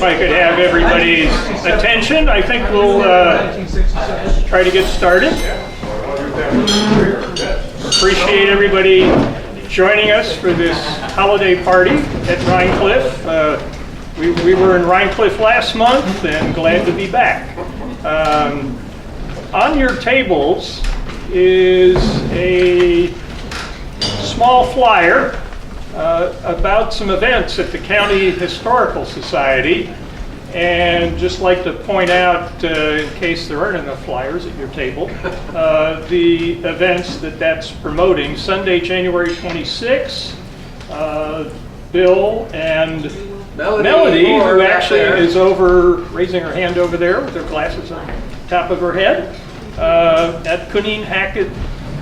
I could have everybody's attention, I think we'll try to get started. Appreciate everybody joining us for this holiday party at Rhinecliff. We were in Rhinecliff last month and glad to be back. On your tables is a small flyer about some events at the County Historical Society, and just like to point out, in case there aren't enough flyers at your table, the events that's promoting. Sunday, January 26th, Bill and Melody, who actually is over, raising her hand over there with her glasses on top of her head, at Kuneen Hackett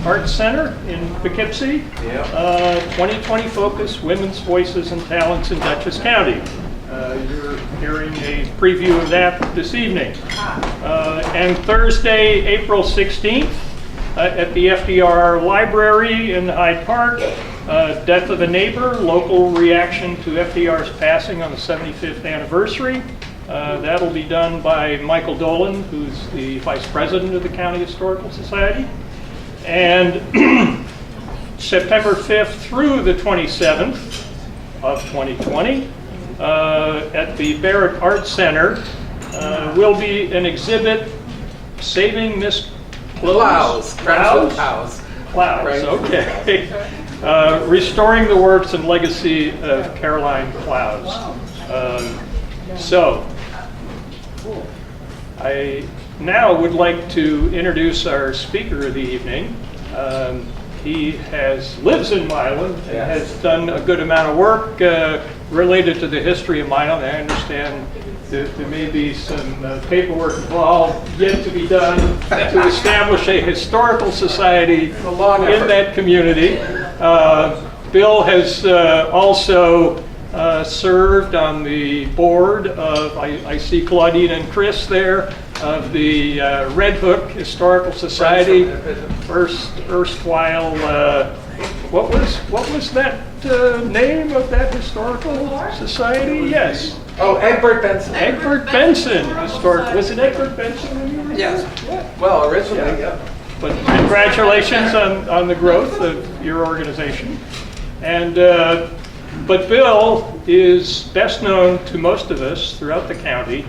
Arts Center in Poughkeepsie. 2020 Focus, Women's Voices and Talents in Dutchess County. You're hearing a preview of that this evening. And Thursday, April 16th, at the FDR Library in Hyde Park, Death of a Neighbor, local reaction to FDR's passing on the 75th anniversary. That'll be done by Michael Dolan, who's the Vice President of the County Historical Society. And September 5th through the 27th of 2020, at the Barrett Arts Center, will be an exhibit, Saving Miss Clowes. Clowes, right. Okay. Restoring the Works and Legacy of Caroline Clowes. So, I now would like to introduce our speaker of the evening. He lives in Milan and has done a good amount of work related to the history of Milan. I understand that there may be some paperwork involved yet to be done to establish a historical society in that community. Bill has also served on the board of, I see Claudine and Chris there, of the Red Hook Historical Society, erstwhile, what was that name of that historical society? Yes. Oh, Egbert Benson. Egbert Benson Historic. Was it Egbert Benson when you were Yes. Yeah. Well, originally, yeah. But congratulations on the growth of your organization. And but Bill is best known to most of us throughout the county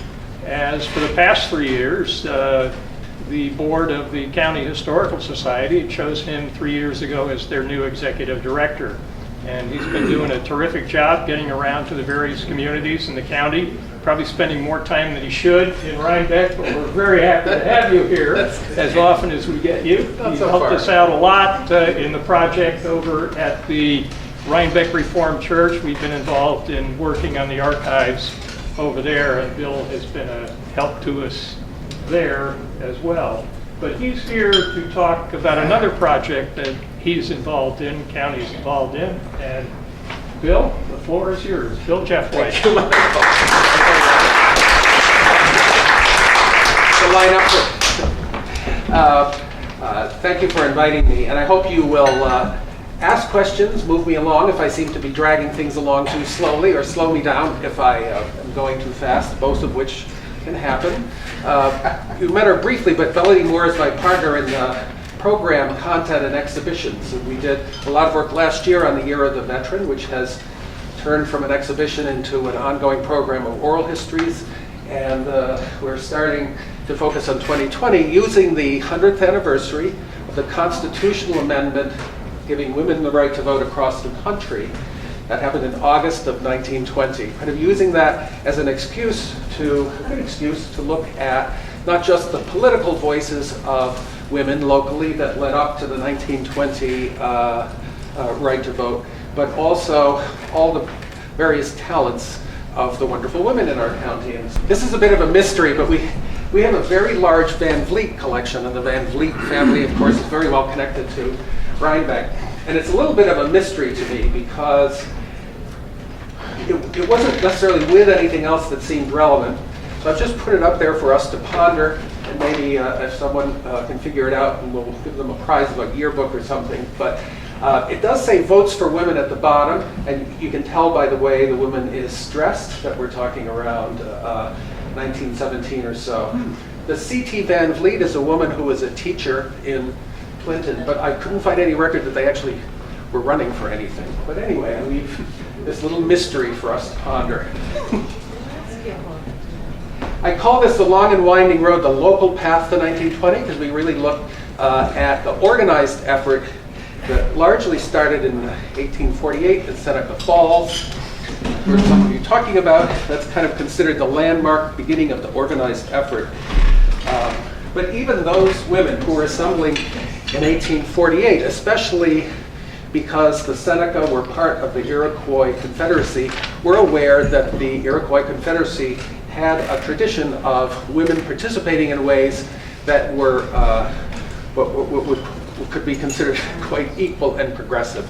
as, for the past 3 years, the board of the County Historical Society chose him 3 years ago as their new executive director. And he's been doing a terrific job getting around to the various communities in the county, probably spending more time than he should in Rhinebeck, but we're very happy to have you here as often as we get you. You've helped us out a lot in the project over at the Rhinebeck Reformed Church. We've been involved in working on the archives over there, and Bill has been a help to us there as well. But he's here to talk about another project that he's involved in, county's involved in, and Bill, the floor is yours. Bill Jeffway. Thank you for inviting me, and I hope you will ask questions, move me along if I seem to be dragging things along too slowly, or slow me down if I am going too fast, both of which can happen. You met her briefly, but Melody Moore is my partner in program, content, and exhibitions. And we did a lot of work last year on the Year of the Veteran, which has turned from an exhibition into an ongoing program of oral histories. And we're starting to focus on 2020 using the 100th anniversary of the constitutional amendment giving women the right to vote across the country. That happened in August of 1920. Kind of using that as an excuse to look at not just the political voices of women locally that led up to the 1920 right to vote, but also all the various talents of the wonderful women in our county. And this is a bit of a mystery, but we have a very large Van Vliet collection, and the Van Vliet family, of course, is very well connected to Rhinebeck. And it's a little bit of a mystery to me because it wasn't necessarily with anything else that seemed relevant. So I've just put it up there for us to ponder, and maybe if someone can figure it out, and we'll give them a prize of a yearbook or something. But It does say votes for women at the bottom, and you can tell by the way the woman is dressed that we're talking around 1917 or so. The C.T. Van Vliet is a woman who was a teacher in Clinton, but I couldn't find any record that they actually were running for anything. But anyway, I leave this little mystery for us to ponder. I call this the long and winding road, the local path to 1920, because we really look at the organized effort that largely started in 1848 in Seneca Falls. Heard some of you talking about. That's kind of considered the landmark beginning of the organized effort. But even those women who were assembling in 1848, especially because the Seneca were part of the Iroquois Confederacy, were aware that the Iroquois Confederacy had a tradition of women participating in ways that were what could be considered quite equal and progressive.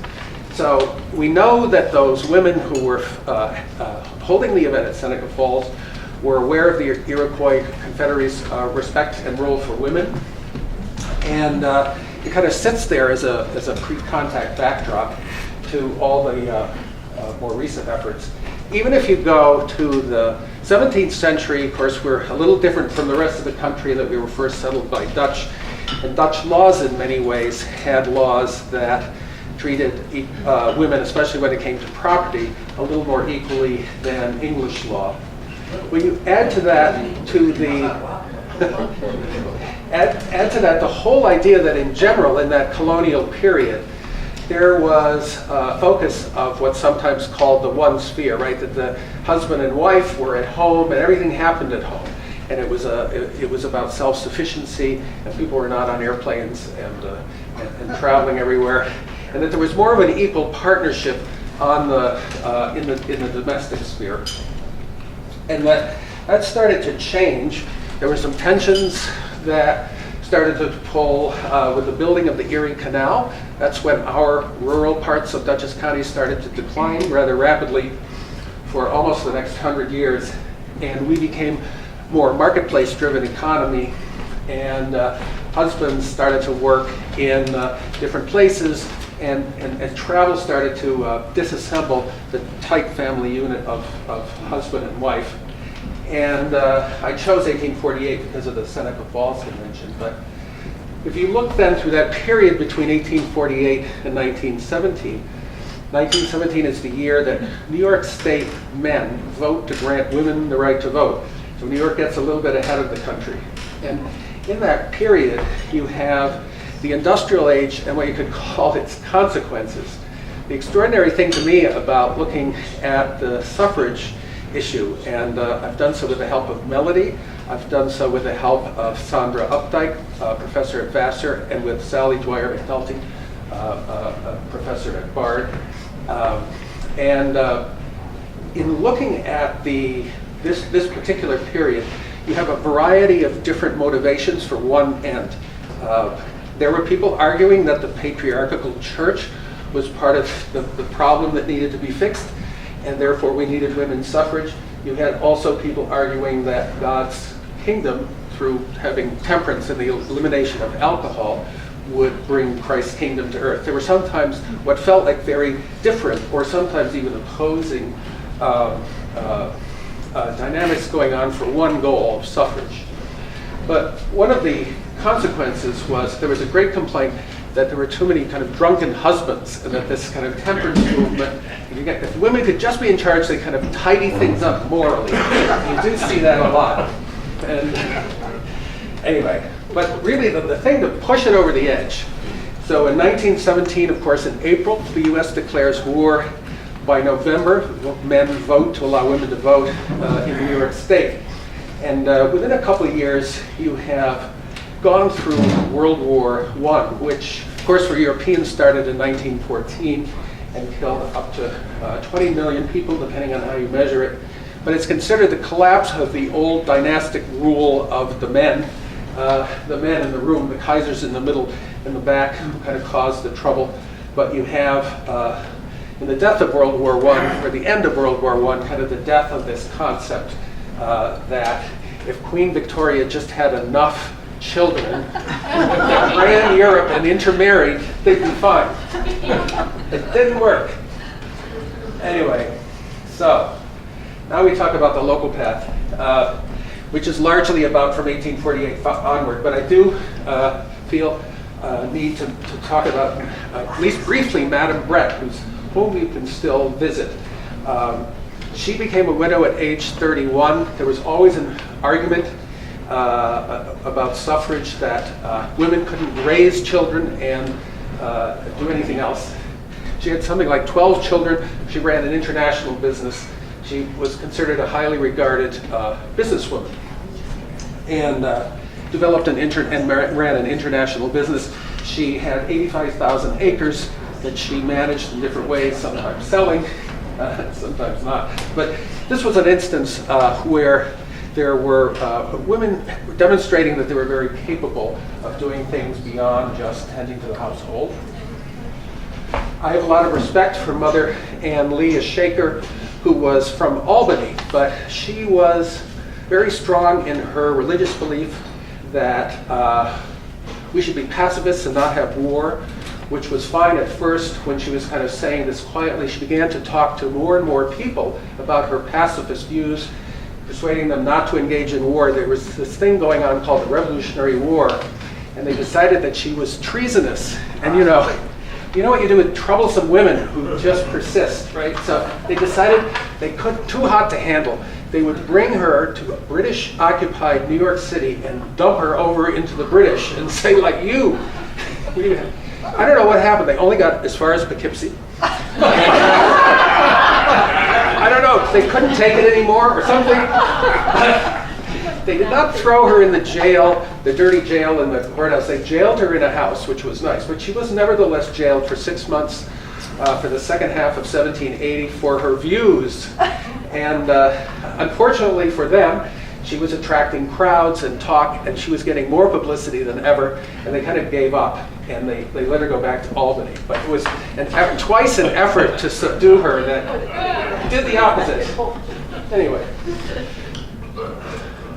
So we know that those women who were holding the event at Seneca Falls were aware of the Iroquois Confederacy's respect and role for women. And it kind of sits there as a pre-contact backdrop to all the more recent efforts. Even if you go to the 17th century, of course, we're a little different from the rest of the country in that we were first settled by Dutch. And Dutch laws in many ways had laws that treated women, especially when it came to property, a little more equally than English law. When you add to that add to that the whole idea that in general in that colonial period there was a focus of what's sometimes called the one sphere, right? That the husband and wife were at home and everything happened at home. And it was about self-sufficiency, and people were not on airplanes and traveling everywhere, and that there was more of an equal partnership on in the domestic sphere, and that started to change. There were some tensions that started to pull with the building of the Erie Canal. That's when our rural parts of Dutchess County started to decline rather rapidly for almost the next 100 years, and we became more marketplace-driven economy, and husbands started to work in different places, and travel started to disassemble the tight family unit of husband and wife. And I chose 1848 because of the Seneca Falls Convention, but if you look then through that period between 1848 and 1917, 1917 is the year that New York State men vote to grant women the right to vote. So New York gets a little bit ahead of the country. And in that period, you have the industrial age and what you could call its consequences. The extraordinary thing to me about looking at the suffrage issue, and I've done so with the help of Melody, I've done so with the help of Sandra Updike, professor at Vassar, and with Sally Dwyer McNulty, professor at Bard. In looking at this particular period, you have a variety of different motivations for one end. There were people arguing that the patriarchal church was part of the problem that needed to be fixed, and therefore we needed women's suffrage. You had also people arguing that God's kingdom, through having temperance and the elimination of alcohol, would bring Christ's kingdom to earth. There were sometimes what felt like very different or sometimes even opposing dynamics going on for one goal of suffrage. But one of the consequences was there was a great complaint that there were too many kind of drunken husbands, and that this kind of temperance movement, if women could just be in charge, they kind of tidy things up morally. You do see that a lot. And anyway, but really the thing to push it over the edge. So in 1917, of course, in April, the U.S. declares war. By November, men vote to allow women to vote in New York State. And within a couple of years, you have gone through World War I, which, of course, for Europeans started in 1914 and killed up to 20 million people, depending on how you measure it. But it's considered the collapse of the old dynastic rule of the men in the room, the Kaisers in the middle and the back, who kind of caused the trouble. But you have, in the death of World War I, or the end of World War I, kind of the death of this concept that if Queen Victoria just had enough children, if they ran Europe and intermarried, they'd be fine. It didn't work. Anyway, so now we talk about the local path, which is largely about from 1848 onward, but I do feel need to talk about, at least briefly, Madame Brett, whom you can still visit. She became a widow at age 31. There was always an argument about suffrage that women couldn't raise children and do anything else. She had something like 12 children. She ran an international business. She was considered a highly regarded businesswoman, and developed and ran an international business. She had 85,000 acres that she managed in different ways, sometimes selling, sometimes not. But this was an instance where there were women demonstrating that they were very capable of doing things beyond just tending to the household. I have a lot of respect for Mother Ann Lee, a Shaker, who was from Albany, but she was very strong in her religious belief that we should be pacifists and not have war, which was fine at first. When she was kind of saying this quietly, she began to talk to more and more people about her pacifist views, persuading them not to engage in war. There was this thing going on called the Revolutionary War, and they decided that she was treasonous. And you know what you do with troublesome women who just persist, right? So they decided too hot to handle. They would bring her to a British-occupied New York City and dump her over into the British and say, like, I don't know what happened. They only got as far as Poughkeepsie. I don't know. They couldn't take it anymore or something. They did not throw her in the jail, the dirty jail in the courthouse. They jailed her in a house, which was nice. But she was nevertheless jailed for 6 months for the second half of 1780 for her views. And unfortunately for them, she was attracting crowds and talk, and she was getting more publicity than ever, and they kind of gave up, and they let her go back to Albany. But it was twice an effort to subdue her that did the opposite. Anyway.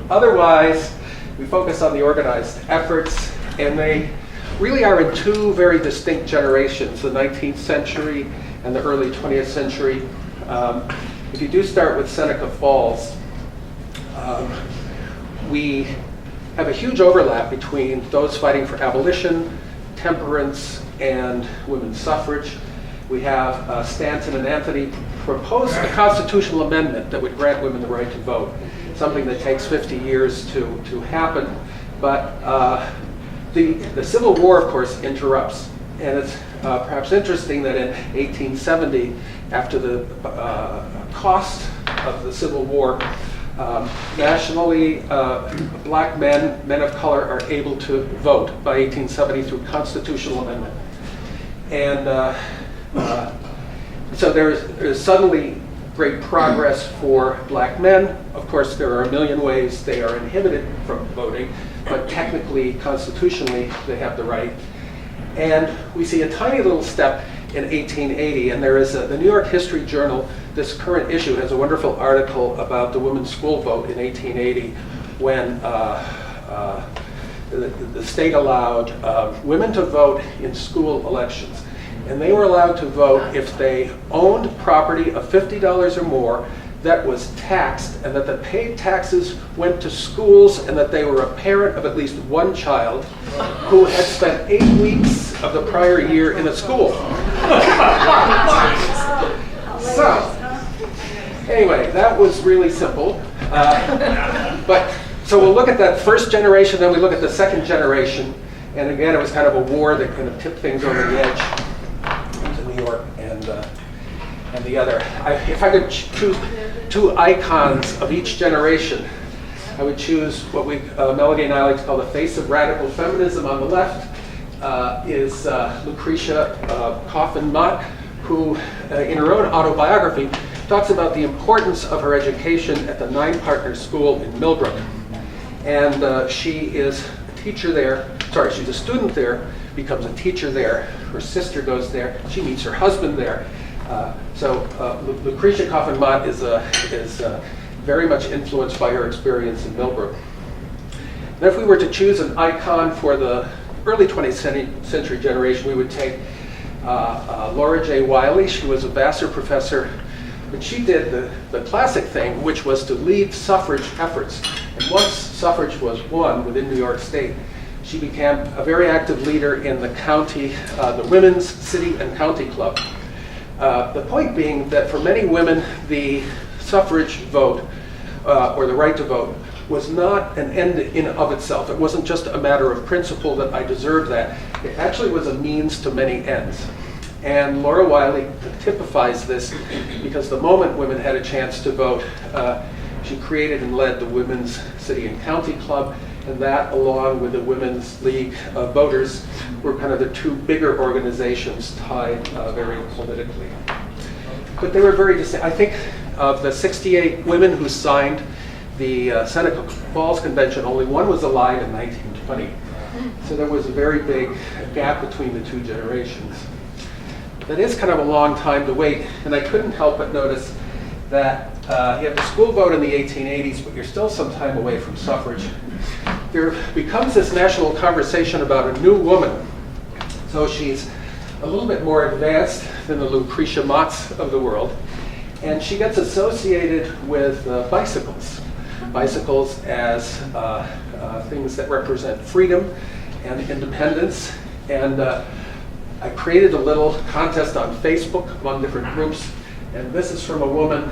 Otherwise, we focus on the organized efforts, and they really are in two very distinct generations, the 19th century and the early 20th century. If you do start with Seneca Falls, we have a huge overlap between those fighting for abolition, temperance, and women's suffrage. We have Stanton and Anthony propose a constitutional amendment that would grant women the right to vote, something that takes 50 years to happen. But the Civil War, of course, interrupts. And it's perhaps interesting that in 1870, after the cost of the Civil War, nationally, black men of color, are able to vote by 1870 through constitutional amendment. And so there's suddenly great progress for black men. Of course, there are a million ways they are inhibited from voting, but technically, constitutionally, they have the right. And we see a tiny little step in 1880, and there is the New York History Journal, this current issue, has a wonderful article about the women's school vote in 1880, when the state allowed women to vote in school elections. And they were allowed to vote if they owned property of $50 or more that was taxed, and that the paid taxes went to schools, and that they were a parent of at least one child who had spent 8 weeks of the prior year in a school. So, anyway, that was really simple. So we'll look at that first generation, then we look at the second generation. And again, it was kind of a war that kind of tipped things over the edge into New York and the other. If I could choose two icons of each generation, I would choose what Melody and I like to call the face of radical feminism. On the left is Lucretia Coffin Mott, who, in her own autobiography, talks about the importance of her education at the Nine Partners School in Millbrook. And she is a teacher there. Sorry, she's a student there, becomes a teacher there. Her sister goes there. She meets her husband there. So Lucretia Coffin Mott is very much influenced by her experience in Millbrook. And if we were to choose an icon for the early 20th century generation, we would take Laura J. Wiley. She was a Vassar professor, but she did the classic thing, which was to lead suffrage efforts. And once suffrage was won within New York State, she became a very active leader in the county, the Women's City and County Club. The point being that for many women, the suffrage vote, or the right to vote, was not an end in of itself. It wasn't just a matter of principle that I deserve that. It actually was a means to many ends. And Laura Wiley typifies this because the moment women had a chance to vote, she created and led the Women's City and County Club, and that, along with the Women's League of Voters, were kind of the two bigger organizations tied very politically. But they were very distinct. I think of the 68 women who signed the Seneca Falls Convention, only one was alive in 1920. So there was a very big gap between the two generations. That is kind of a long time to wait, and I couldn't help but notice that you have the school vote in the 1880s, but you're still some time away from suffrage. There becomes this national conversation about a new woman. So she's a little bit more advanced than the Lucretia Motts of the world, and she gets associated with bicycles. Bicycles as things that represent freedom and independence. And I created a little contest on Facebook among different groups, and this is from a woman,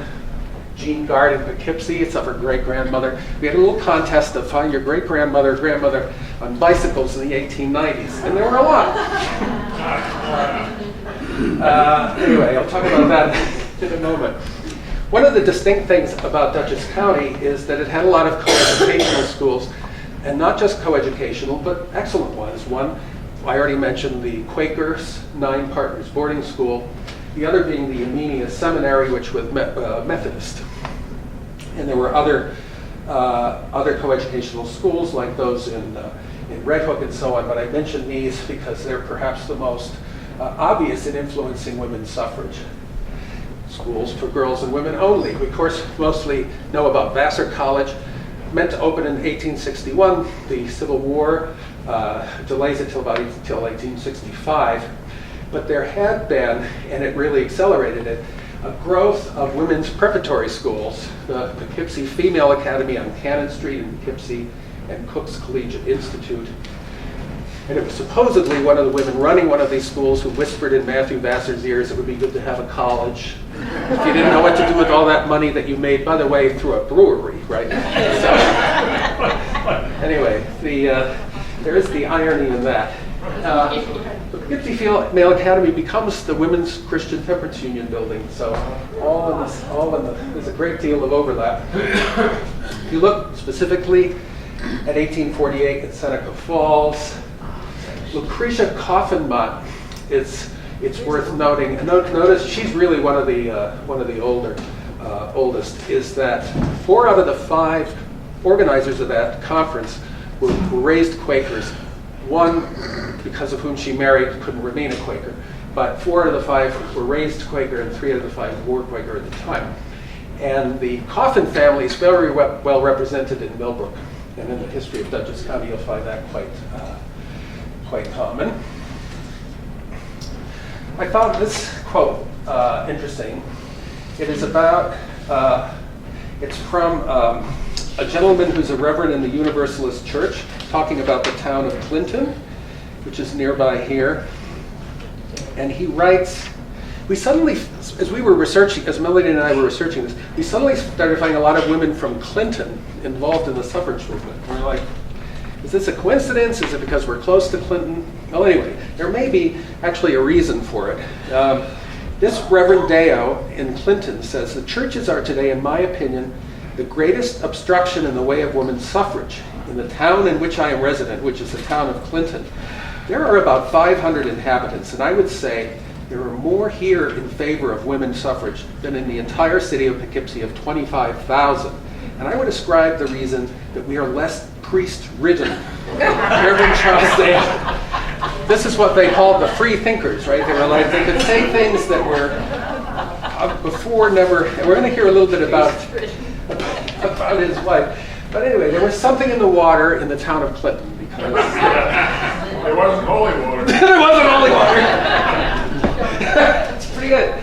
Jean Gard in Poughkeepsie. It's of her great-grandmother. We had a little contest to find your great-grandmother, grandmother on bicycles in the 1890s, and there were a lot. Anyway, I'll talk about that in a moment. One of the distinct things about Dutchess County is that it had a lot of coeducational schools, and not just coeducational, but excellent ones. One, I already mentioned the Quakers, Nine Partners Boarding School, the other being the Amenia Seminary, which was Methodist. And there were other coeducational schools like those in Red Hook and so on, but I mention these because they're perhaps the most obvious in influencing women's suffrage. Schools for girls and women only. We, of course, mostly know about Vassar College, meant to open in 1861. The Civil War delays it till 1865. But there had been, and it really accelerated it, a growth of women's preparatory schools, the Poughkeepsie Female Academy on Cannon Street in Poughkeepsie, and Cook's Collegiate Institute. And it was supposedly one of the women running one of these schools who whispered in Matthew Vassar's ears it would be good to have a college if you didn't know what to do with all that money that you made, by the way, through a brewery, right? So, anyway, there is the irony in that. The Poughkeepsie Female Academy becomes the Women's Christian Temperance Union building, so there's a great deal of overlap. If you look specifically at 1848 at Seneca Falls, Lucretia Coffin-Mott, it's worth noting. And notice she's really one of the oldest. Is that 4 out of the 5 organizers of that conference were raised Quakers. One, because of whom she married, couldn't remain a Quaker. But 4 out of the 5 were raised Quaker, and 3 out of the 5 were Quaker at the time. And the Coffin family is very well represented in Millbrook. And in the history of Dutchess County, you'll find that quite common. I found this quote interesting. It is about, it's from a gentleman who's a reverend in the Universalist Church, talking about the town of Clinton, which is nearby here. And he writes, we suddenly, as we were researching, as Melody and I were researching this, we suddenly started finding a lot of women from Clinton involved in the suffrage movement. And we're like, is this a coincidence? Is it because we're close to Clinton? Well, anyway, there may be actually a reason for it. This Reverend Deo in Clinton says, the churches are today, in my opinion, the greatest obstruction in the way of women's suffrage. In the town in which I am resident, which is the town of Clinton, there are about 500 inhabitants, and I would say there are more here in favor of women's suffrage than in the entire city of Poughkeepsie of 25,000. And I would ascribe the reason that we are less priest-ridden. Reverend Charles Dale, this is what they called the free thinkers, right? They were like, they could say things that were before never, and we're going to hear a little bit about his wife. But anyway, there was something in the water in the town of Clinton because It wasn't holy water. there wasn't holy water. It's pretty good.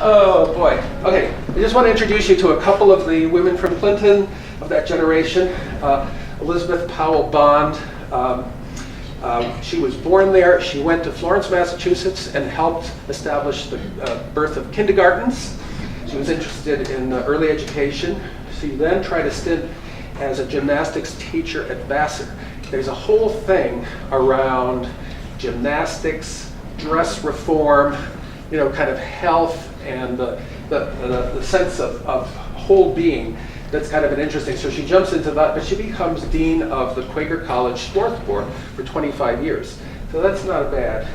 Oh boy. Okay, I just want to introduce you to a couple of the women from Clinton of that generation. Elizabeth Powell Bond. She was born there. She went to Florence, Massachusetts, and helped establish the birth of kindergartens. She was interested in early education. She then tried a stint as a gymnastics teacher at Vassar. There's a whole thing around gymnastics, dress reform, kind of health and the sense of whole being. That's kind of an interesting. So she jumps into that, but she becomes dean of the Quaker College Sports Board for 25 years. So that's not a bad,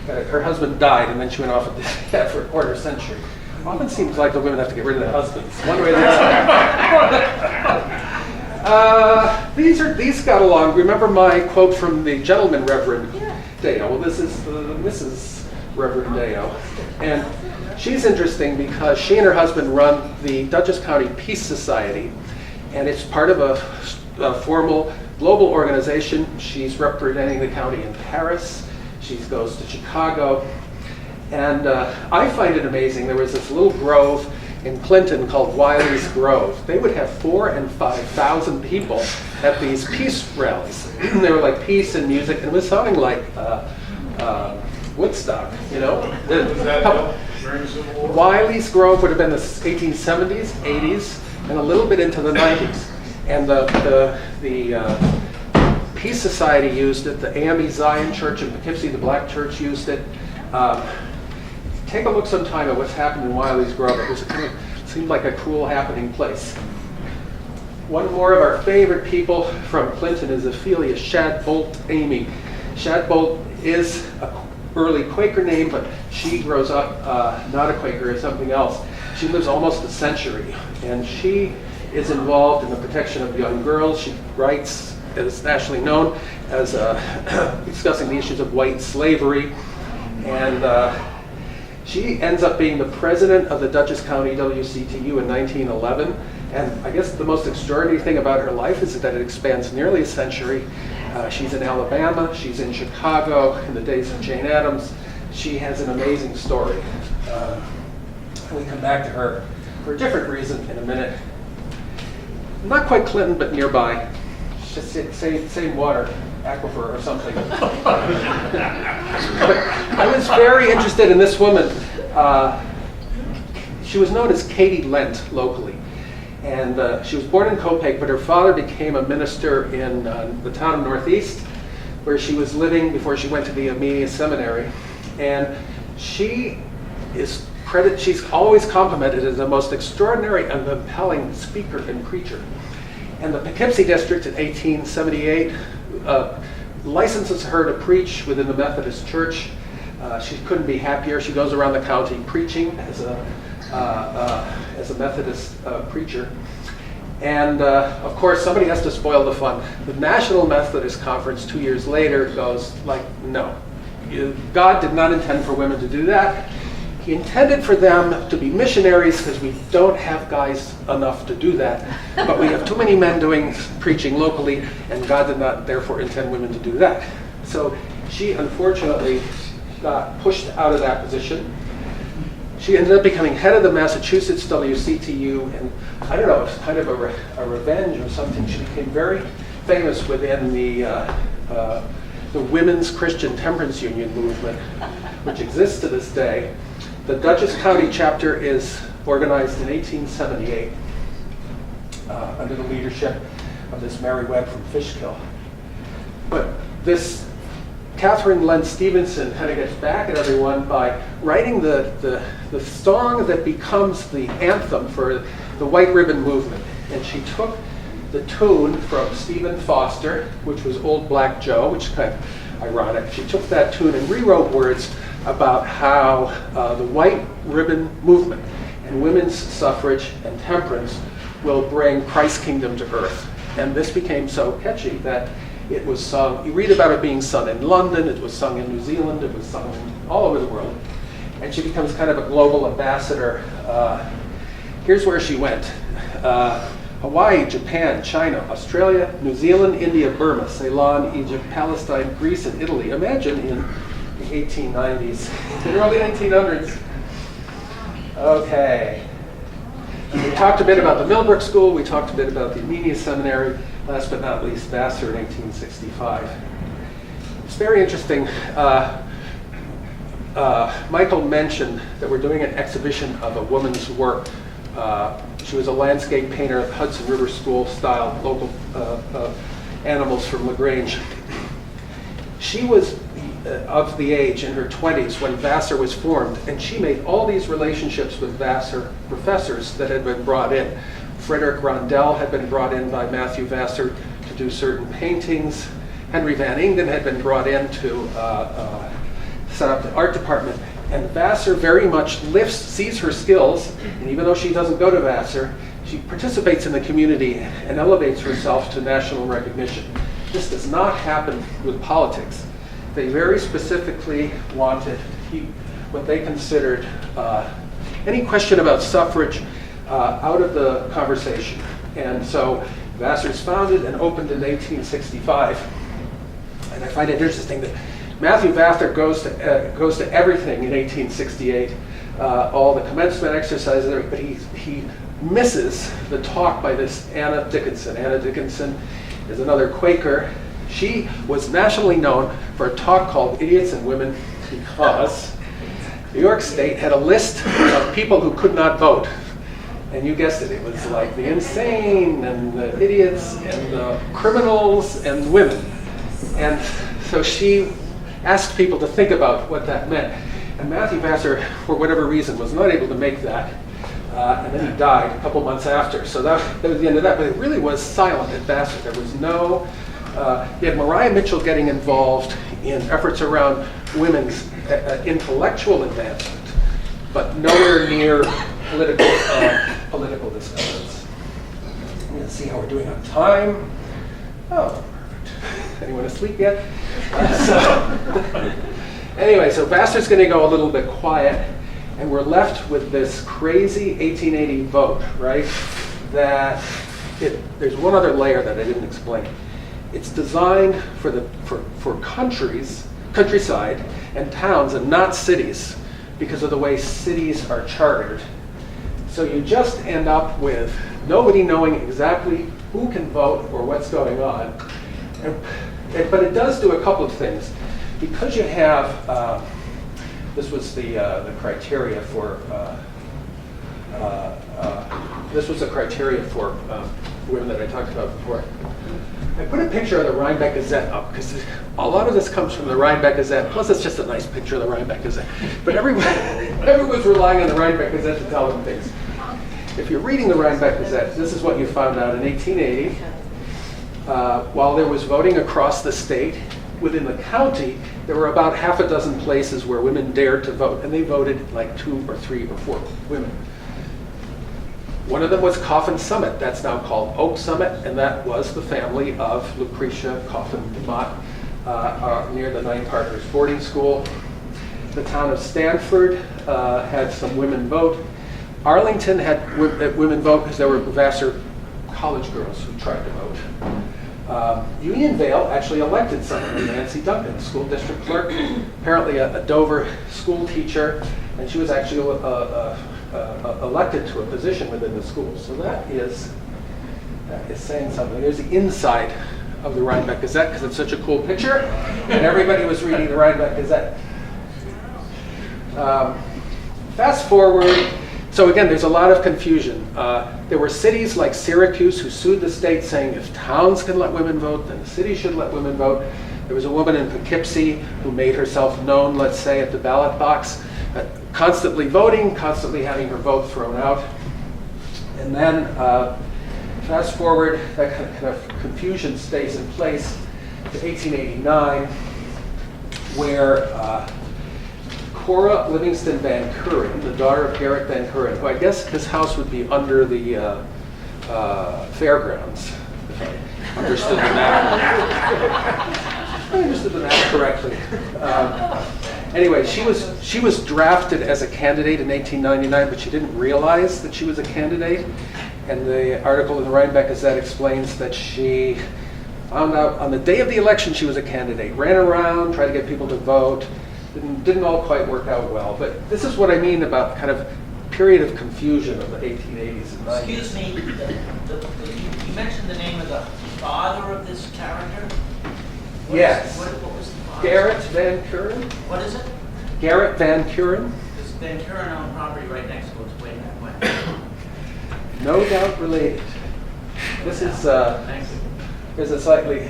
her husband died and then she went off at that for a quarter century. Often seems like the women have to get rid of their husbands, one way or the other. These got along. Remember my quote from the gentleman, Reverend Deo? Well, this is the Mrs. Reverend Deo. And she's interesting because she and her husband run the Dutchess County Peace Society, and it's part of a formal global organization. She's representing the county in Paris. She goes to Chicago. And I find it amazing. There was this little grove in Clinton called Wiley's Grove. They would have 4,000 and 5,000 people at these peace rallies. They were like peace and music, and it was sounding like Woodstock, Was that during the Civil War? Wiley's Grove would have been the 1870s, 80s, and a little bit into the 90s. And the Peace Society used it. The AME Zion Church in Poughkeepsie, the Black Church, used it. Take a look sometime at what's happened in Wiley's Grove. It seemed like a cool happening place. One more of our favorite people from Clinton is Ophelia Shadbolt Amy. Shadbolt is an early Quaker name, but she grows up not a Quaker, or something else. She lives almost a century, and she is involved in the protection of young girls. She writes, is nationally known as discussing the issues of white slavery. And she ends up being the president of the Dutchess County WCTU in 1911. And I guess the most extraordinary thing about her life is that it expands nearly a century. She's in Alabama, she's in Chicago in the days of Jane Addams. She has an amazing story. We come back to her for a different reason in a minute. Not quite Clinton, but nearby. Just same water aquifer or something. But I was very interested in this woman. She was known as Katie Lent locally. And she was born in Copiague, but her father became a minister in the town of Northeast, where she was living before she went to the Armenian seminary. And she's always complimented as the most extraordinary and compelling speaker and preacher. And the Poughkeepsie district in 1878 licenses her to preach within the Methodist Church. She couldn't be happier. She goes around the county preaching as a Methodist preacher. And of course, somebody has to spoil the fun. The National Methodist Conference 2 years later goes like, no. God did not intend for women to do that. He intended for them to be missionaries because we don't have guys enough to do that. But we have too many men doing preaching locally, and God did not therefore intend women to do that. So she unfortunately got pushed out of that position. She ended up becoming head of the Massachusetts WCTU, and I don't know, it's kind of a revenge or something. She became very famous within the Women's Christian Temperance Union movement, which exists to this day. The Dutchess County chapter is organized in 1878 under the leadership of this Mary Webb from Fishkill. But this Catherine Lent Stevenson kind of gets back at everyone by writing the song that becomes the anthem for the White Ribbon Movement. And she took the tune from Stephen Foster, which was Old Black Joe, which is kind of ironic. She took that tune and rewrote words about how the White Ribbon Movement and women's suffrage and temperance will bring Christ's kingdom to earth. And this became so catchy that it was sung. You read about it being sung in London, it was sung in New Zealand, it was sung all over the world. And she becomes kind of a global ambassador. Here's where she went. Hawaii, Japan, China, Australia, New Zealand, India, Burma, Ceylon, Egypt, Palestine, Greece, and Italy. Imagine in the 1890s, the early 1900s. Okay. We talked a bit about the Millbrook School. We talked a bit about the Amenia Seminary. Last but not least, Vassar in 1865. It's very interesting. Michael mentioned that we're doing an exhibition of a woman's work. She was a landscape painter at Hudson River School style, local animals from LaGrange. She was of the age in her 20s when Vassar was formed, and she made all these relationships with Vassar professors that had been brought in. Frederick Rondell had been brought in by Matthew Vassar to do certain paintings. Henry Van Ingden had been brought in to set up the art department. And Vassar very much sees her skills, and even though she doesn't go to Vassar, she participates in the community and elevates herself to national recognition. This does not happen with politics. They very specifically wanted to keep what they considered any question about suffrage out of the conversation. And so Vassar's founded and opened in 1865. And I find it interesting that Matthew Vassar goes to everything in 1868, all the commencement exercises, but he misses the talk by this Anna Dickinson. Anna Dickinson is another Quaker. She was nationally known for a talk called Idiots and Women because New York State had a list of people who could not vote. And you guessed it, it was like the insane and the idiots and the criminals and women. And so she asked people to think about what that meant. And Matthew Vassar, for whatever reason, was not able to make that. And then he died a couple months after. So that was the end of that. But it really was silent at Vassar. There was no, you had Mariah Mitchell getting involved in efforts around women's intellectual advancement, but nowhere near political discussions. I'm going to see how we're doing on time. Oh, perfect. Anyone asleep yet? Anyway, so Vassar's going to go a little bit quiet, and we're left with this crazy 1880 vote, right? There's one other layer that I didn't explain. It's designed for countryside and towns and not cities because of the way cities are chartered. So you just end up with nobody knowing exactly who can vote or what's going on. But it does do a couple of things. Because you have, this was the criteria for, women that I talked about before. I put a picture of the Rhinebeck Gazette up because a lot of this comes from the Rhinebeck Gazette. Plus, it's just a nice picture of the Rhinebeck Gazette. But everyone's relying on the Rhinebeck Gazette to tell them things. If you're reading the Rhinebeck Gazette, this is what you found out in 1880. While there was voting across the state, within the county, there were about half a dozen places where women dared to vote, and they voted like 2 or 3 or 4 women. One of them was Coffin Summit. That's now called Oak Summit, and that was the family of Lucretia Coffin DeMott near the Nine Partners boarding school. The town of Stanford had some women vote. Arlington had women vote because there were Vassar college girls who tried to vote. Unionvale actually elected someone, Nancy Duncan, school district clerk, apparently a Dover school teacher, and she was actually elected to a position within the school. So that is saying something. There's the inside of the Rhinebeck Gazette because it's such a cool picture, and everybody was reading the Rhinebeck Gazette. Fast forward. So again, there's a lot of confusion. There were cities like Syracuse who sued the state saying if towns can let women vote, then the city should let women vote. There was a woman in Poughkeepsie who made herself known, let's say, at the ballot box, constantly voting, constantly having her vote thrown out. And then fast forward, that kind of confusion stays in place to 1889, where Cora Livingston Van Curen, the daughter of Garrett Van Curen, who I guess his house would be under the fairgrounds, if I understood the map. I understood the map correctly. Anyway, she was drafted as a candidate in 1899, but she didn't realize that she was a candidate. And the article in the Rhinebeck Gazette explains that she found out on the day of the election she was a candidate, ran around, tried to get people to vote, didn't all quite work out well. But this is what I mean about kind of period of confusion of the 1880s and 90s. Excuse me, you mentioned the name of the father of this character? Yes. What was the father? Garrett Van Kuren? What is it? Garrett Van Kuren? This Van Kuren owned property right next to us way back when. No doubt related. This is, Thank you. there's a slightly,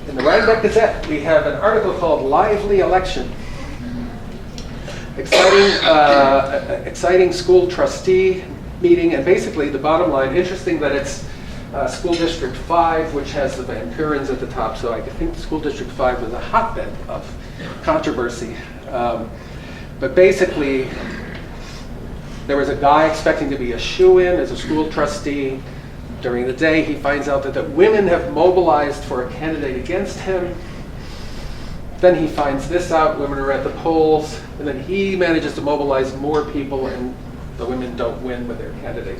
in the Rhinebeck Gazette, we have an article called Lively Election. Exciting school trustee meeting, and basically the bottom line, interesting that it's School District 5, which has the Van Kurens at the top, so I think School District 5 was a hotbed of controversy. But basically, there was a guy expecting to be a shoo-in as a school trustee. During the day, he finds out that the women have mobilized for a candidate against him. Then he finds this out, women are at the polls, and then he manages to mobilize more people, and the women don't win with their candidate.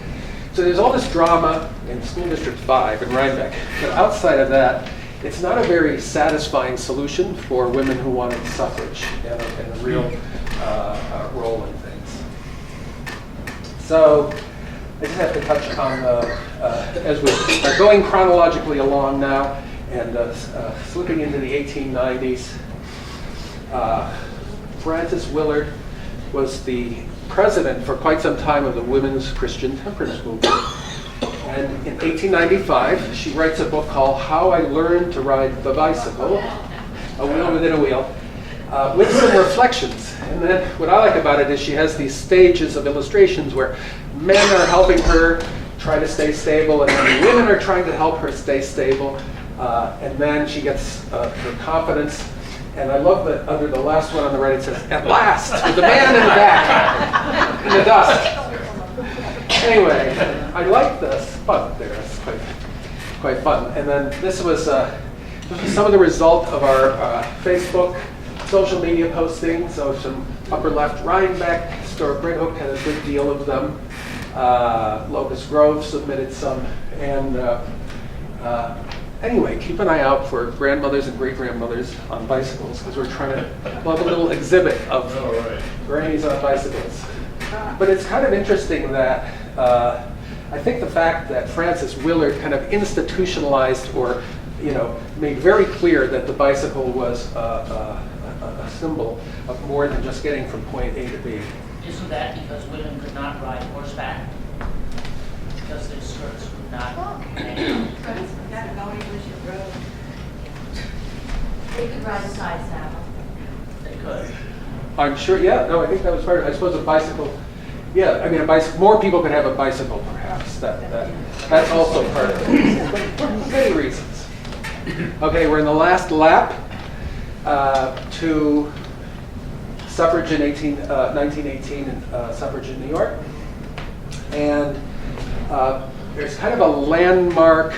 So there's all this drama in School District 5 in Rhinebeck, but outside of that, it's not a very satisfying solution for women who wanted suffrage and a real role in things. So I just have to touch on, as we're going chronologically along now and slipping into the 1890s, Frances Willard was the president for quite some time of the Women's Christian Temperance Movement. And in 1895, she writes a book called How I Learned to Ride the Bicycle, A Wheel Within a Wheel, with some reflections. And then what I like about it is she has these stages of illustrations where men are helping her try to stay stable, and then women are trying to help her stay stable. And then she gets her confidence. And I love that under the last one on the right it says, "At last," with the man in the back, in the dusk. Anyway, I like this fun there. It's quite fun. And then this was some of the result of our Facebook social media posting. So some upper left, Rhinebeck, Historic Red Hook had a good deal of them. Locust Grove submitted some. And anyway, keep an eye out for grandmothers and great-grandmothers on bicycles, because we'll have a little exhibit of grannies on bicycles. But it's kind of interesting that I think the fact that Frances Willard kind of institutionalized or made very clear that the bicycle was a symbol of more than just getting from point A to B. Isn't that because women could not ride horseback? Because their skirts would not hang out? They could ride a side saddle. They could. I'm sure, yeah, no, I think that was part of it. I suppose a bicycle, yeah, I mean, a bicycle, more people could have a bicycle perhaps. That's also part of it. For many reasons. Okay, we're in the last lap to suffrage in 1918 and suffrage in New York. And there's kind of a landmark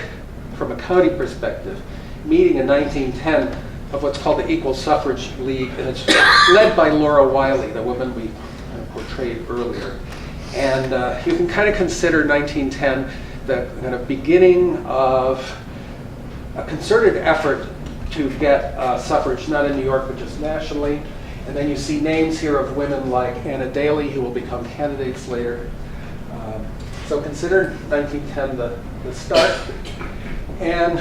from a county perspective meeting in 1910 of what's called the Equal Suffrage League, and it's led by Laura Wiley, the woman we portrayed earlier. And you can kind of consider 1910 the kind of beginning of a concerted effort to get suffrage, not in New York, but just nationally. And then you see names here of women like Anna Daly, who will become candidates later. So consider 1910 the start. And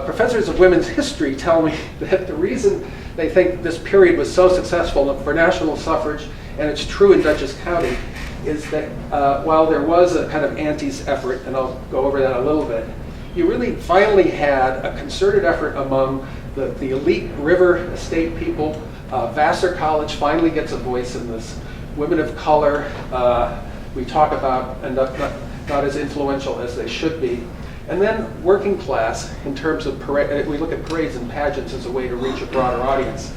professors of women's history tell me that the reason they think this period was so successful for national suffrage, and it's true in Dutchess County, is that while there was a kind of antis effort, and I'll go over that a little bit, you really finally had a concerted effort among the elite river estate people. Vassar College finally gets a voice in this. Women of color, we talk about, and not as influential as they should be. And then working class, in terms of we look at parades and pageants as a way to reach a broader audience.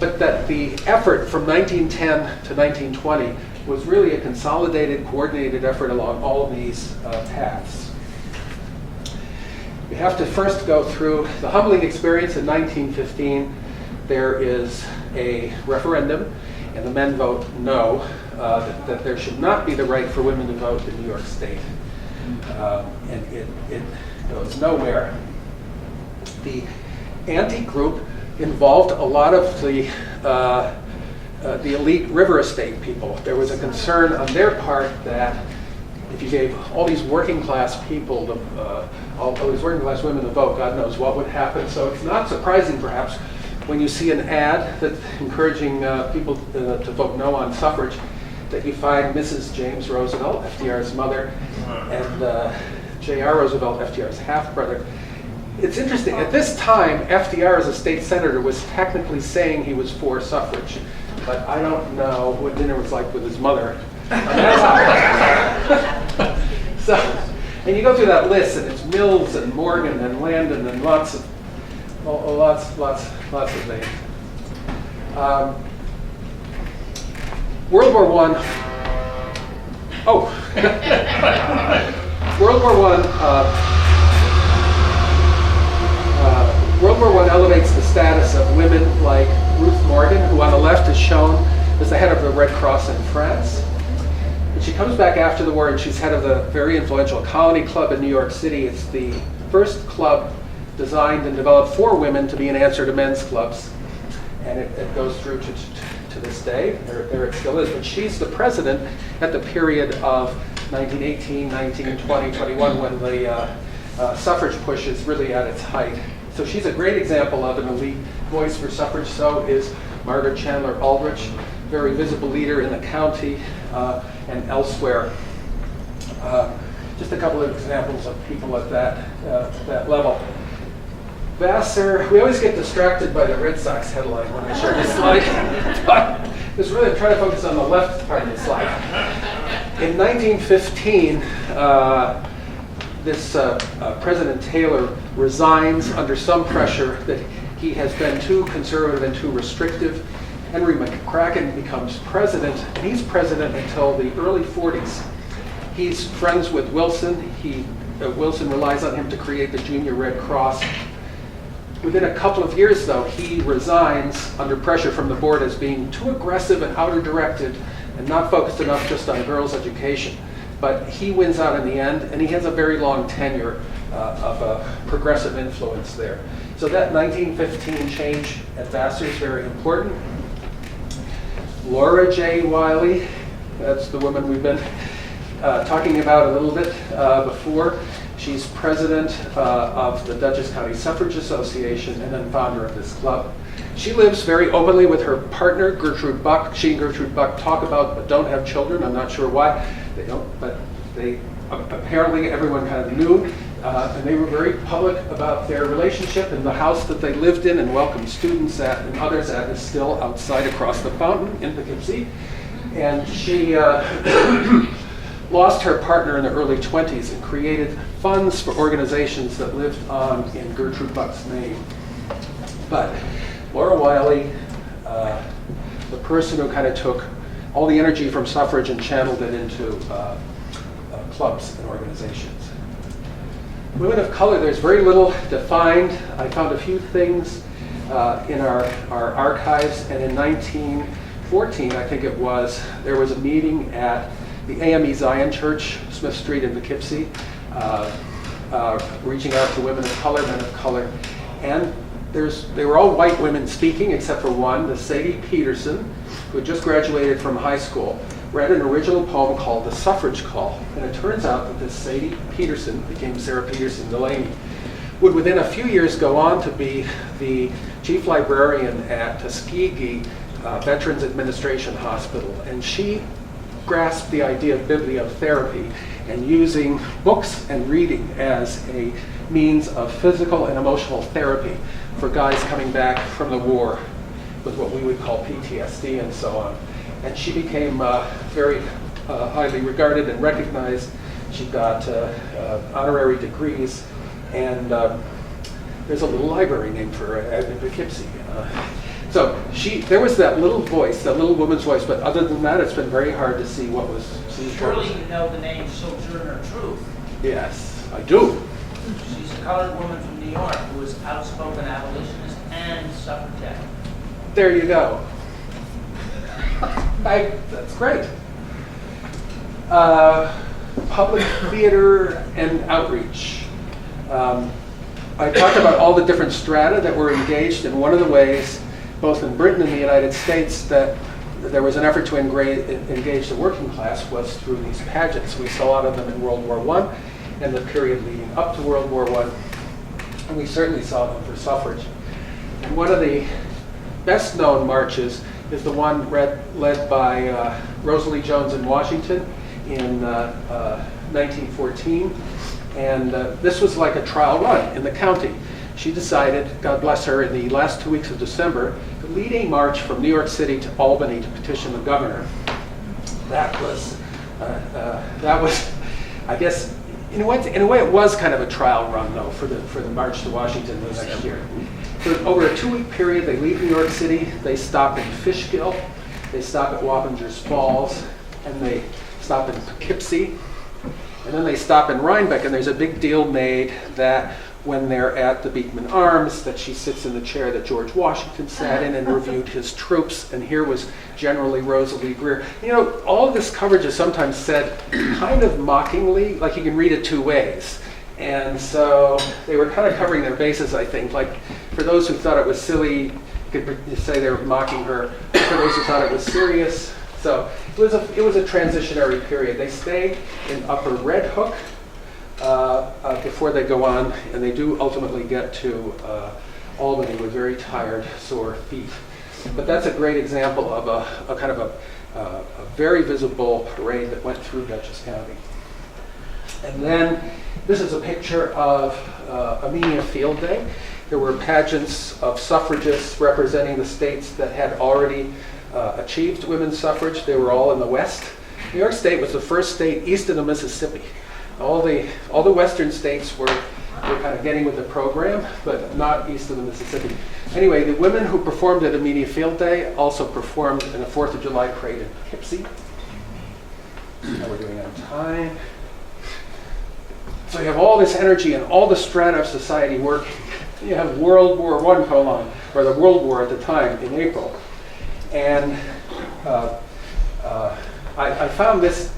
But that the effort from 1910 to 1920 was really a consolidated, coordinated effort along all of these paths. We have to first go through the humbling experience in 1915. There is a referendum, and the men vote no, that there should not be the right for women to vote in New York State. And it goes nowhere. The anti-group involved a lot of the elite river estate people. There was a concern on their part that if you gave all these working class people, all these working class women to vote, God knows what would happen. So it's not surprising, perhaps, when you see an ad that's encouraging people to vote no on suffrage, that you find Mrs. James Roosevelt, FDR's mother, and J.R. Roosevelt, FDR's half-brother. It's interesting, at this time, FDR as a state senator was technically saying he was for suffrage, but I don't know what dinner was like with his mother. So, and you go through that list, and it's Mills and Morgan and Landon and lots of names. World War I. Oh, World War I elevates the status of women like Ruth Morgan, who on the left is shown as the head of the Red Cross in France. And she comes back after the war, and she's head of the very influential Colony Club in New York City. It's the first club designed and developed for women to be an answer to men's clubs. And it goes through to this day. There it still is. But she's the president at the period of 1918, 1920, 21, when the suffrage push is really at its height. So she's a great example of an elite voice for suffrage. So is Margaret Chandler Aldrich, very visible leader in the county and elsewhere. Just a couple of examples of people at that level. Vassar, we always get distracted by the Red Sox headline when I show this slide. But it's really, I'm trying to focus on the left part of the slide. In 1915, this President Taylor resigns under some pressure that he has been too conservative and too restrictive. Henry McCracken becomes president, and he's president until the early 40s. He's friends with Wilson. Wilson relies on him to create the Junior Red Cross. Within a couple of years, though, he resigns under pressure from the board as being too aggressive and outer-directed and not focused enough just on girls' education. But he wins out in the end, and he has a very long tenure of progressive influence there. So that 1915 change at Vassar is very important. Laura J. Wiley, that's the woman we've been talking about a little bit before. She's president of the Dutchess County Suffrage Association and then founder of this club. She lives very openly with her partner, Gertrude Buck. She and Gertrude Buck talk about but don't have children. I'm not sure why they don't, but they apparently everyone kind of knew. And they were very public about their relationship, and the house that they lived in and welcomed students at and others at is still outside across the fountain in Poughkeepsie. And she lost her partner in the early 20s and created funds for organizations that lived on in Gertrude Buck's name. But Laura Wiley, the person who kind of took all the energy from suffrage and channeled it into clubs and organizations. Women of color, there's very little defined. I found a few things in our archives, and in 1914, I think it was, there was a meeting at the AME Zion Church, Smith Street in Poughkeepsie, reaching out to women of color, men of color, and they were all white women speaking except for one, the Sadie Peterson, who had just graduated from high school, read an original poem called The Suffrage Call. And it turns out that this Sadie Peterson, became Sarah Peterson Delaney, would within a few years go on to be the chief librarian at Tuskegee Veterans Administration Hospital. And she grasped the idea of bibliotherapy and using books and reading as a means of physical and emotional therapy for guys coming back from the war with what we would call PTSD and so on. And she became very highly regarded and recognized. She got honorary degrees, and there's a little library named for her in Poughkeepsie. So there was that little voice, that little woman's voice, but other than that, it's been very hard to see what was. Surely you know the name Sojourner Truth. Yes, I do. She's a colored woman from New York who was outspoken abolitionist and suffragette. There you go. That's great. Public theater and outreach. I talked about all the different strata that were engaged, and one of the ways, both in Britain and the United States, that there was an effort to engage the working class was through these pageants. We saw a lot of them in World War I and the period leading up to World War I, and we certainly saw them for suffrage. And one of the best known marches is the one led by Rosalie Jones in Washington in 1914. And this was like a trial run in the county. She decided, God bless her, in the last 2 weeks of December, to lead a march from New York City to Albany to petition the governor. That was, I guess, in a way, it was kind of a trial run, though, for the march to Washington the next year. So over a 2-week period, they leave New York City. They stop in Fishkill, they stop at Wappingers Falls, and they stop in Poughkeepsie, and then they stop in Rhinebeck. And there's a big deal made that when they're at the Beekman Arms, that she sits in the chair that George Washington sat in and reviewed his troops, and here was General Rosalie Grier. You know, all of this coverage is sometimes said kind of mockingly, like you can read it two ways. And so they were kind of covering their bases, I think. Like, for those who thought it was silly, you could say they were mocking her. For those who thought it was serious. So it was a transitionary period. They stay in Upper Red Hook before they go on, and they do ultimately get to Albany with very tired, sore feet. But that's a great example of a kind of a very visible parade that went through Dutchess County. And then this is a picture of Amelia Field Day. There were pageants of suffragists representing the states that had already achieved women's suffrage. They were all in the West. New York State was the first state east of the Mississippi. All the Western states were kind of getting with the program, but not east of the Mississippi. Anyway, the women who performed at Amelia Field Day also performed in a 4th of July parade in Poughkeepsie. How we're doing on time. So you have all this energy and all the strata of society working. You have World War I colon, or the World War at the time, in April. And I found this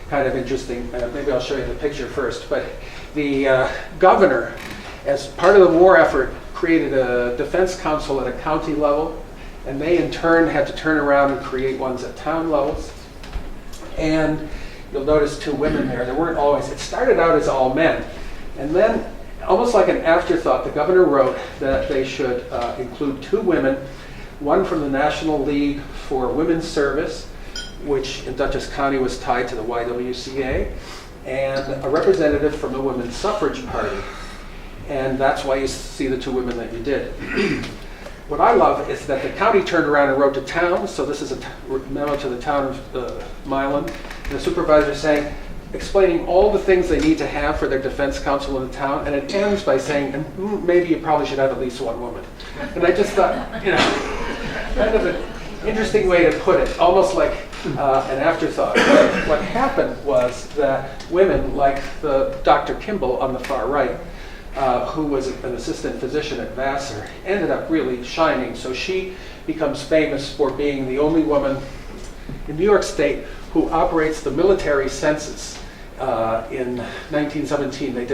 kind of interesting. Maybe I'll show you the picture first. But the governor, as part of the war effort, created a defense council at a county level. And they, in turn, had to turn around and create ones at town levels. And you'll notice 2 women there. There weren't always. It started out as all men. And then, almost like an afterthought, the governor wrote that they should include 2 women, one from the National League for Women's Service, which in Dutchess County was tied to the YWCA, and a representative from the Women's Suffrage Party. And that's why you see the 2 women that you did. What I love is that the county turned around and wrote to town, so this is a memo to the town of Milan, and the supervisor saying, explaining all the things they need to have for their defense council in the town, and it ends by saying, and maybe you probably should have at least 1 woman. And I just thought, kind of an interesting way to put it, almost like an afterthought. What happened was that women, like the Dr. Kimball on the far right, who was an assistant physician at Vassar, ended up really shining. So she becomes famous for being the only woman in New York State who operates the military census. In 1917, they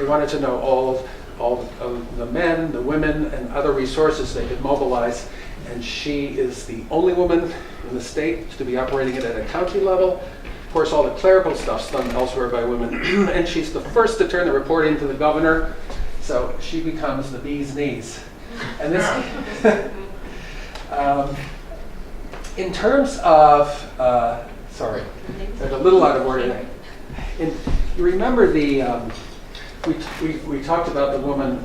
wanted to know all of the men, the women, and other resources they could mobilize. And she is the only woman in the state to be operating it at a county level. Of course, all the clerical stuff's done elsewhere by women. And she's the first to turn the report into the governor. So she becomes the bee's knees. And this, in terms of, sorry, there's a little out of order. You remember the, we talked about the woman,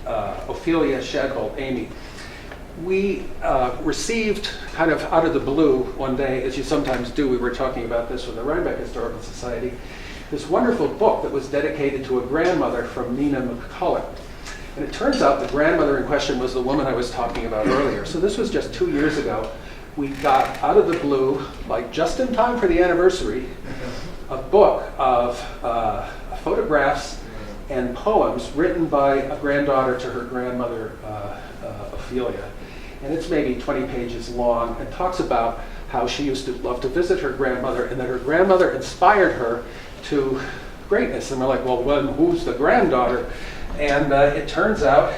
Ophelia Shadbolt, Amy. We received, kind of out of the blue one day, as you sometimes do, we were talking about this with the Rhinebeck Historical Society, this wonderful book that was dedicated to a grandmother from Nina McCulloch. And it turns out the grandmother in question was the woman I was talking about earlier. So this was just 2 years ago. We got out of the blue, like just in time for the anniversary, a book of photographs and poems written by a granddaughter to her grandmother, Ophelia. and it's maybe 20 pages long, and talks about how she used to love to visit her grandmother, and that her grandmother inspired her to greatness. And we're like, well, who's the granddaughter? And it turns out,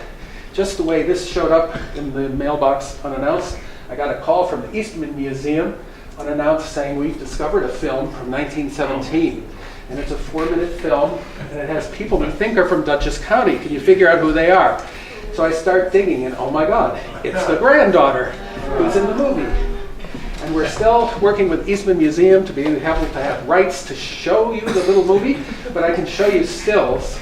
just the way this showed up in the mailbox unannounced, I got a call from the Eastman Museum unannounced saying we've discovered a film from 1917. And it's a 4-minute film, and it has people we think are from Dutchess County. Can you figure out who they are? So I start digging, and oh my God, it's the granddaughter who's in the movie. And we're still working with Eastman Museum to be able to have rights to show you the little movie, but I can show you stills.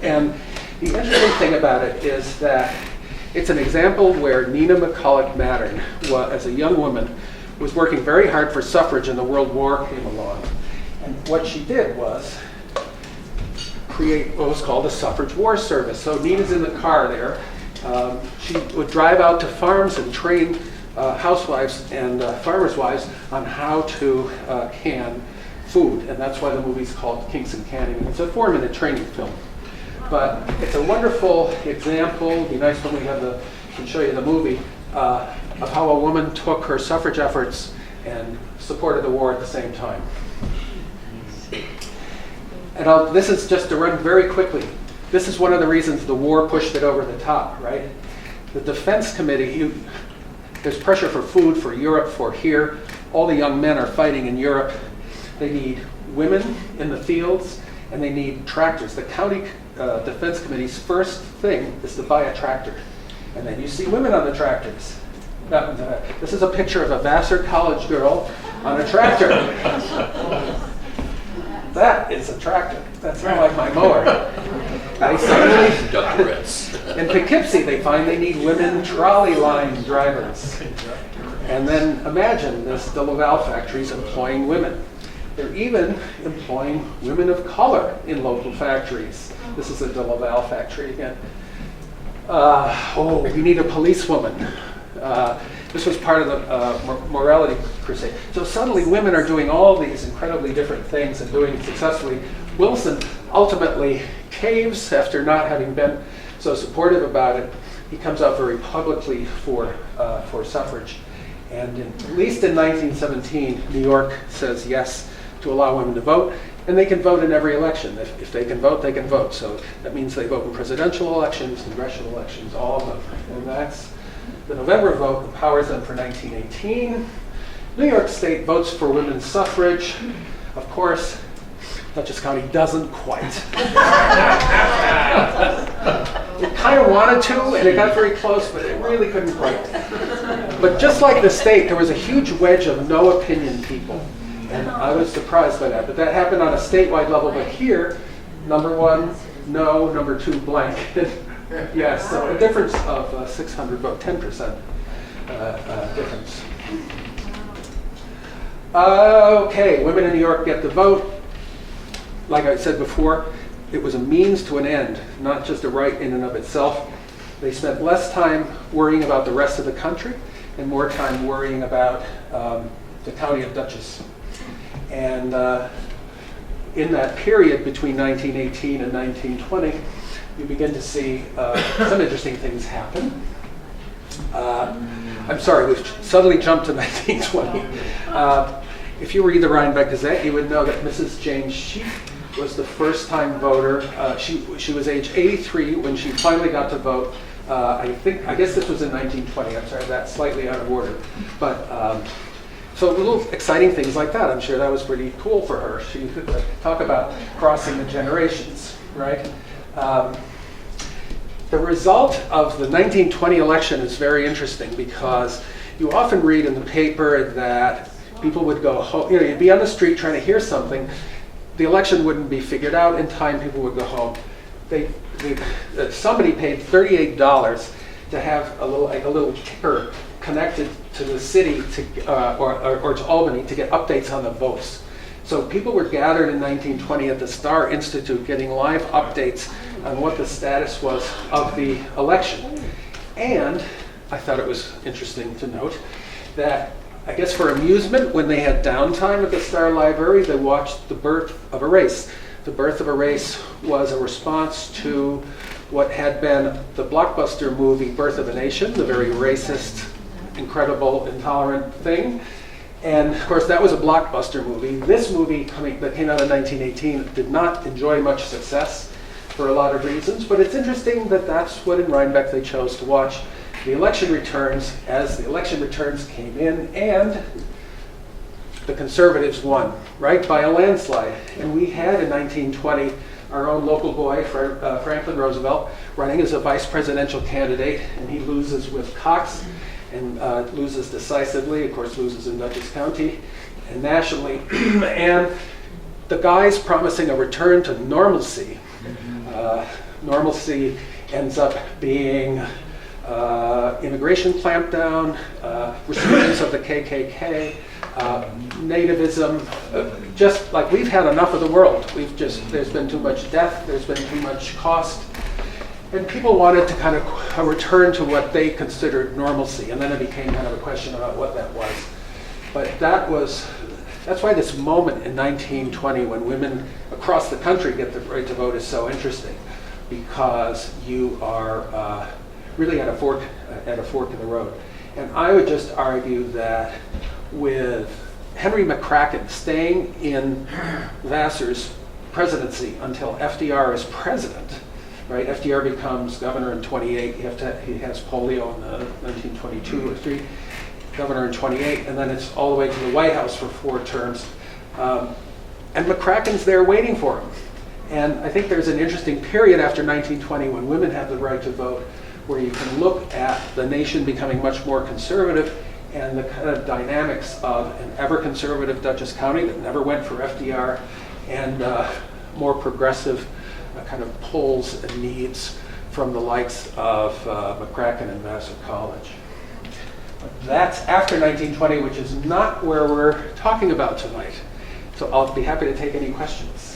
And the interesting thing about it is that it's an example where Nina McCulloch Mattern, as a young woman, was working very hard for suffrage, and the World War came along. And what she did was create what was called a suffrage war service. So Nina's in the car there. She would drive out to farms and train housewives and farmers' wives on how to can food. And that's why the movie's called Kingston Canning. It's a 4-minute training film. But it's a wonderful example. It'd be nice when we can show you the movie of how a woman took her suffrage efforts and supported the war at the same time. And this is just to run very quickly. This is one of the reasons the war pushed it over the top, right? The Defense Committee, there's pressure for food for Europe, for here. All the young men are fighting in Europe. They need women in the fields, and they need tractors. The county Defense Committee's first thing is to buy a tractor. And then you see women on the tractors. This is a picture of a Vassar College girl on a tractor. That is a tractor. That's not like my mower. They suddenly, in Poughkeepsie, they find they need women trolley line drivers. And then imagine this, the Laval factories employing women. They're even employing women of color in local factories. This is a De Laval factory again. We need a policewoman. This was part of the morality crusade. So suddenly women are doing all these incredibly different things and doing it successfully. Wilson ultimately caves after not having been so supportive about it. He comes out very publicly for suffrage. And at least in 1917, New York says yes to allow women to vote. And they can vote in every election. If they can vote, they can vote. So that means they vote in presidential elections, congressional elections, all of them. And that's the November vote empowers them for 1918. New York State votes for women's suffrage. Of course, Dutchess County doesn't quite. It kind of wanted to, and it got very close, but it really couldn't quite. But just like the state, there was a huge wedge of no opinion people. And I was surprised by that. But that happened on a statewide level. But here, number 1, no, number 2, blank. Yes, so a difference of 600 vote, 10% difference. Okay, women in New York get the vote. Like I said before, it was a means to an end, not just a right in and of itself. They spent less time worrying about the rest of the country and more time worrying about the county of Dutchess. And in that period between 1918 and 1920, you begin to see some interesting things happen. I'm sorry, we've suddenly jumped to 1920. If you read the Rhinebeck Gazette, you would know that Mrs. Jane Sheep was the first-time voter. She was age 83 when she finally got to vote. I guess this was in 1920. I'm sorry, that's slightly out of order. But so little exciting things like that. I'm sure that was pretty cool for her. She could talk about crossing the generations, right? The result of the 1920 election is very interesting because you often read in the paper that people would go home. You'd be on the street trying to hear something. The election wouldn't be figured out in time. People would go home. Somebody paid $38 to have a little ticker connected to the city or to Albany to get updates on the votes. So people were gathered in 1920 at the Starr Institute getting live updates on what the status was of the election. And I thought it was interesting to note that, I guess for amusement, when they had downtime at the Starr Library, they watched The Birth of a Race. The Birth of a Race was a response to what had been the blockbuster movie Birth of a Nation, the very racist, incredible, intolerant thing. And of course, that was a blockbuster movie. This movie that came out in 1918 did not enjoy much success for a lot of reasons, but it's interesting that that's what in Rhinebeck they chose to watch. The election returns, as the election returns came in, and the Conservatives won, right, by a landslide. And we had in 1920 our own local boy, Franklin Roosevelt, running as a vice presidential candidate, and he loses with Cox, and loses decisively, of course loses in Dutchess County, and nationally. And the guy's promising a return to normalcy. Normalcy ends up being immigration clampdown, resurgence of the KKK, nativism, just like we've had enough of the world. There's been too much death, there's been too much cost, and people wanted to kind of return to what they considered normalcy, and then it became kind of a question about what that was. But that's why this moment in 1920 when women across the country get the right to vote is so interesting, because you are really at a fork in the road. And I would just argue that with Henry McCracken staying in Vassar's presidency until FDR is president, right? FDR becomes governor in 28. He has polio in 1922 or 3. Governor in 28, and then it's all the way to the White House for 4 terms. And McCracken's there waiting for him. And I think there's an interesting period after 1920 when women have the right to vote, where you can look at the nation becoming much more conservative and the kind of dynamics of an ever-conservative Dutchess County that never went for FDR, and more progressive kind of pulls and needs from the likes of McCracken and Vassar College. That's after 1920, which is not where we're talking about tonight. So I'll be happy to take any questions.